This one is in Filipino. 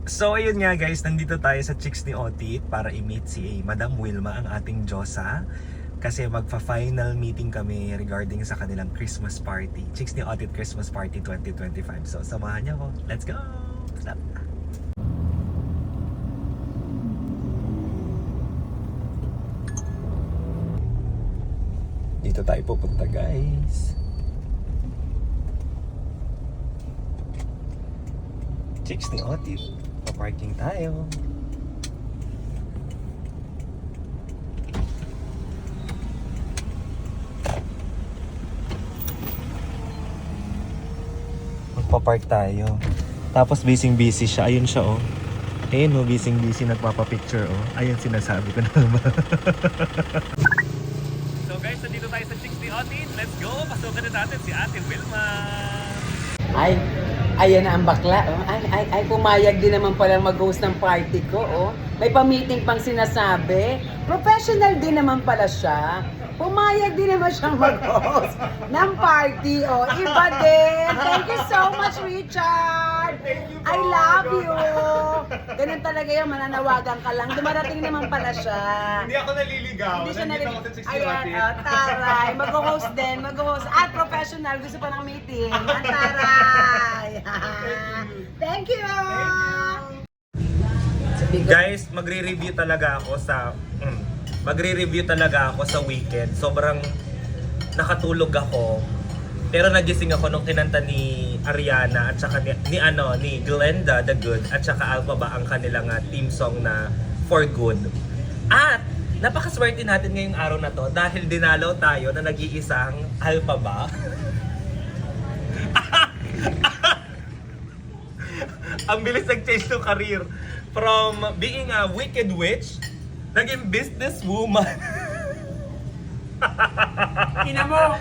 So ayun nga guys, nandito tayo sa Chicks ni Otit para i-meet si Madam Wilma, ang ating Diyosa. Kasi magpa-final meeting kami regarding sa kanilang Christmas party. Chicks ni Otit Christmas Party 2025. So samahan niyo ako. Let's go! Stop! Dito tayo pupunta guys. Chicks ni Otit. Pa-parking tayo. Magpa-park tayo. Tapos busy siya. Ayun siya oh. Ayun oh, busy nagpapa-picture oh. Ayun sinasabi ko naman. So guys, nandito tayo sa Chicks ni Otit. Let's go! Pasukan na natin si Ate Wilma. Ay, ayan na ang bakla. Oh. Ay, pumayag din naman palang mag-host ng party ko. Oh. May pa-meeting pang sinasabi. Professional din naman pala siya. Pumayag din naman siyang mag-host ng party. Oh. Iba din. Thank you so much, Richard. I love you. Ganun talaga yung mananawagan ka lang. Dumarating naman pala siya. Hindi ako naliligaw. Hindi siya Nandito naliligaw. ako sa 60 Ayan, taray. Mag-host din. Mag-host. At professional. Gusto pa ng meeting. Ang taray. Thank you. Guys, magre-review talaga ako sa weekend. Sobrang nakatulog ako. Pero nagising ako nung kinanta ni Ariana at saka ni Glenda the Good at saka Alphaba ang kanilang team song na For Good. At napakaswerte natin ngayong araw na to dahil dinalaw tayo na nag-iisang Alphaba. Ang bilis nag-change ng career from being a wicked witch, naging businesswoman. Ina mo.